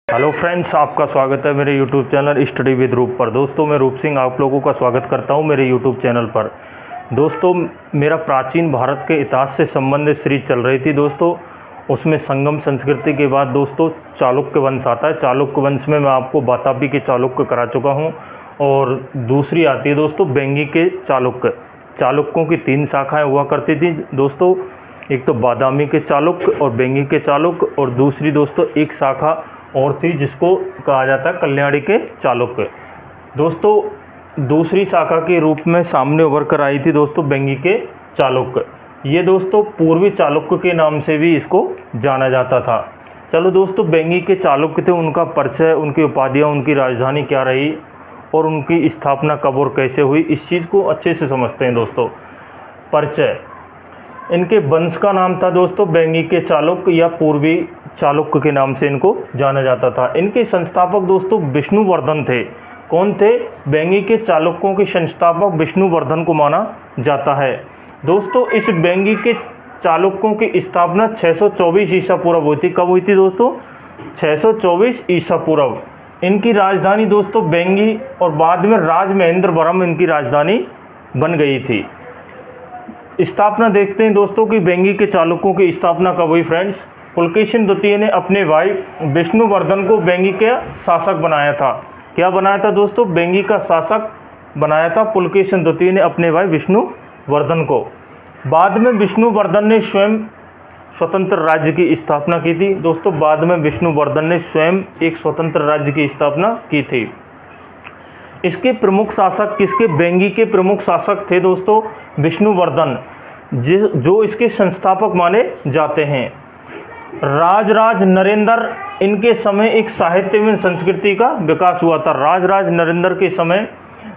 Hello friends, आपका स्वागत है मेरे यूट्यूब चैनल स्टडी विद रूप पर। दोस्तों, मैं रूप सिंह आप लोगों का स्वागत करता हूं मेरे यूट्यूब चैनल पर। दोस्तों, मेरा प्राचीन भारत के इतिहास से संबंधित सीरीज चल रही थी। दोस्तों, उसमें संगम संस्कृति के बाद दोस्तों चालुक्य वंश आता है। चालुक्य वंश में मैं आपको वातापी के चालुक्य करा चुका हूँ और दूसरी आती है दोस्तों बेंगी के चालुक्य। चालुक्यों की 3 शाखाएँ हुआ करती थी दोस्तों, एक तो बादामी के चालुक्य और बेंगी के चालुक्य, और दूसरी दोस्तों एक शाखा और थी जिसको कहा जाता है कल्याणी के चालुक्य। दोस्तों, दूसरी शाखा के रूप में सामने उभर कर आई थी दोस्तों बेंगी के चालुक्य। ये दोस्तों पूर्वी चालुक्य के नाम से भी इसको जाना जाता था। चलो दोस्तों, बेंगी के चालुक्य थे, उनका परिचय, उनकी उपाधियाँ, उनकी राजधानी क्या रही और उनकी स्थापना कब और कैसे हुई, इस चीज़ को अच्छे से समझते हैं दोस्तों। परिचय, इनके वंश का नाम था दोस्तों बेंगी के चालुक्य या पूर्वी चालुक्य के नाम से इनको जाना जाता था। इनके संस्थापक दोस्तों विष्णुवर्धन थे। कौन थे? बेंगी के चालुक्यों के संस्थापक विष्णुवर्धन को माना जाता है। दोस्तों, इस बेंगी के चालुक्यों की स्थापना 624 ईसा पूर्व हुई थी। कब हुई थी दोस्तों? 624 ईसा पूर्व। इनकी राजधानी दोस्तों बेंगी और बाद में राजमहेंद्रवरम इनकी राजधानी बन गई थी। स्थापना देखते हैं दोस्तों कि बेंगी के चालुक्यों की स्थापना कब हुई। फ्रेंड्स, पुलकेशिन द्वितीय ने अपने भाई विष्णुवर्धन को बेंगी का शासक बनाया था। क्या बनाया था दोस्तों? बेंगी का शासक बनाया था पुलकेशिन द्वितीय ने अपने भाई विष्णुवर्धन को। बाद में विष्णुवर्धन ने स्वयं स्वतंत्र राज्य की स्थापना की थी। दोस्तों, बाद में विष्णुवर्धन ने स्वयं एक स्वतंत्र राज्य की स्थापना की थी। इसके प्रमुख शासक किसके? बेंगी के प्रमुख शासक थे दोस्तों विष्णुवर्धन, जो इसके संस्थापक माने जाते हैं। राजराज नरेंद्र, इनके समय एक साहित्य एवं संस्कृति का विकास हुआ था। राजराज नरेंद्र के समय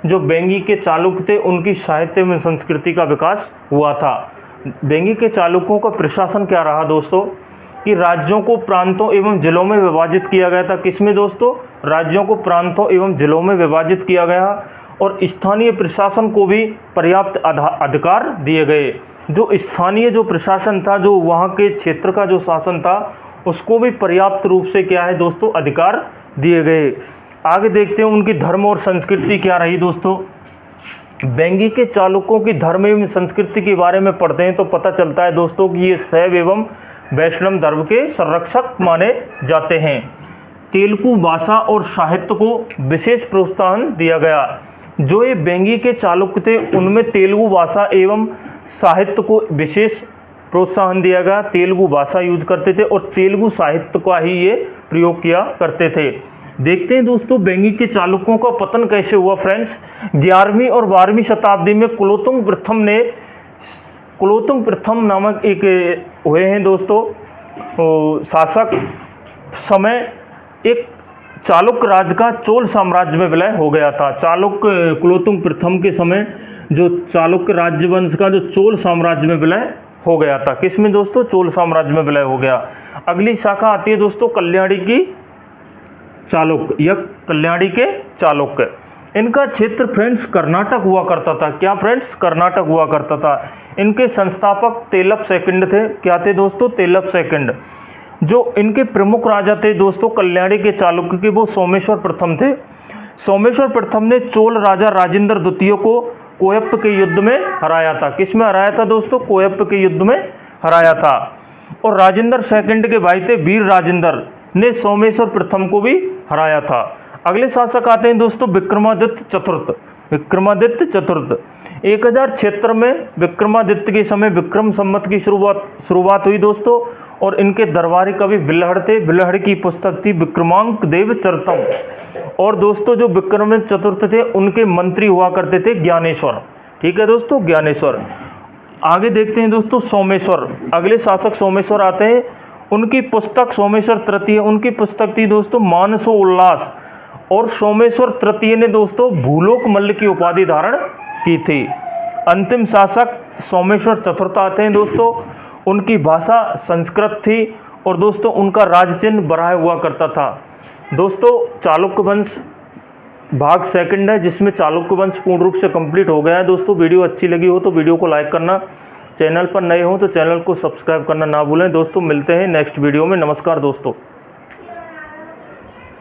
जो बेंगी के चालुक्य थे उनकी साहित्य एवं संस्कृति का विकास हुआ था। बेंगी के चालुक्यों का प्रशासन क्या रहा दोस्तों कि राज्यों को प्रांतों एवं जिलों में विभाजित किया गया था। किसमें दोस्तों? राज्यों को प्रांतों एवं जिलों में विभाजित किया गया और स्थानीय प्रशासन को भी पर्याप्त अधिकार दिए गए। जो स्थानीय जो प्रशासन था, जो वहाँ के क्षेत्र का जो शासन था, उसको भी पर्याप्त रूप से क्या है दोस्तों अधिकार दिए गए। आगे देखते हैं उनकी धर्म और संस्कृति क्या रही दोस्तों। बेंगी के चालुक्यों की धर्म एवं संस्कृति के बारे में पढ़ते हैं तो पता चलता है दोस्तों कि ये शैव एवं वैष्णव धर्म के संरक्षक माने जाते हैं। तेलुगु भाषा और साहित्य को विशेष प्रोत्साहन दिया गया। जो ये बेंगी के चालुक्य थे उनमें तेलुगु भाषा एवं साहित्य को विशेष प्रोत्साहन दिया गया। तेलुगु भाषा यूज करते थे और तेलुगु साहित्य का ही ये प्रयोग किया करते थे। देखते हैं दोस्तों बेंगी के चालुक्यों का पतन कैसे हुआ। फ्रेंड्स, 11वीं और 12वीं शताब्दी में कुलोत्तुंग प्रथम नामक एक हुए हैं दोस्तों शासक। समय एक चालुक्य राज्य का चोल साम्राज्य में विलय हो गया था। कुलोत्तुंग प्रथम के समय जो चालुक्य राज्यवंश का जो चोल साम्राज्य में विलय हो गया था। किसमें दोस्तों? चोल साम्राज्य में विलय हो गया। अगली शाखा आती है दोस्तों कल्याणी की चालुक्य या कल्याणी के चालुक्य। इनका क्षेत्र फ्रेंड्स कर्नाटक हुआ करता था। क्या फ्रेंड्स? कर्नाटक हुआ करता था। इनके संस्थापक तेलप सेकंड थे। क्या थे दोस्तों? तेलप सेकंड। जो इनके प्रमुख राजा थे दोस्तों कल्याणी के चालुक्य के, वो सोमेश्वर प्रथम थे। सोमेश्वर प्रथम ने चोल राजा राजेंद्र द्वितीय को कोयप्प के युद्ध में हराया था। किस में हराया था दोस्तों? कोयप्प के युद्ध में हराया था। और राजेंद्र सेकंड के भाई थे वीर राजेंद्र ने सोमेश्वर प्रथम को भी हराया था। अगले शासक आते हैं दोस्तों विक्रमादित्य चतुर्थ। विक्रमादित्य चतुर्थ 1076 में विक्रमादित्य के समय विक्रम संवत की शुरुआत हुई दोस्तों। और इनके दरबारी कवि बिल्हड़ थे। बिल्हड़ की पुस्तक थी विक्रमांक देव चरितम। और दोस्तों जो विक्रमादित्य चतुर्थ थे उनके मंत्री हुआ करते थे ज्ञानेश्वर। ठीक है दोस्तों, ज्ञानेश्वर। आगे देखते हैं दोस्तों सोमेश्वर। अगले शासक सोमेश्वर आते हैं। उनकी पुस्तक सोमेश्वर तृतीय, उनकी पुस्तक थी दोस्तों मानसो उल्लास। और सोमेश्वर तृतीय ने दोस्तों भूलोक मल्ल की उपाधि धारण की थी। अंतिम शासक सोमेश्वर चतुर्थ आते हैं दोस्तों। उनकी भाषा संस्कृत थी और दोस्तों उनका राजचिन्ह बराह हुआ करता था। दोस्तों, चालुक्य वंश भाग सेकंड है जिसमें चालुक्य वंश पूर्ण रूप से कंप्लीट हो गया है। दोस्तों, वीडियो अच्छी लगी हो तो वीडियो को लाइक करना, चैनल पर नए हो तो चैनल को सब्सक्राइब करना ना भूलें। दोस्तों, मिलते हैं नेक्स्ट वीडियो में। नमस्कार दोस्तों।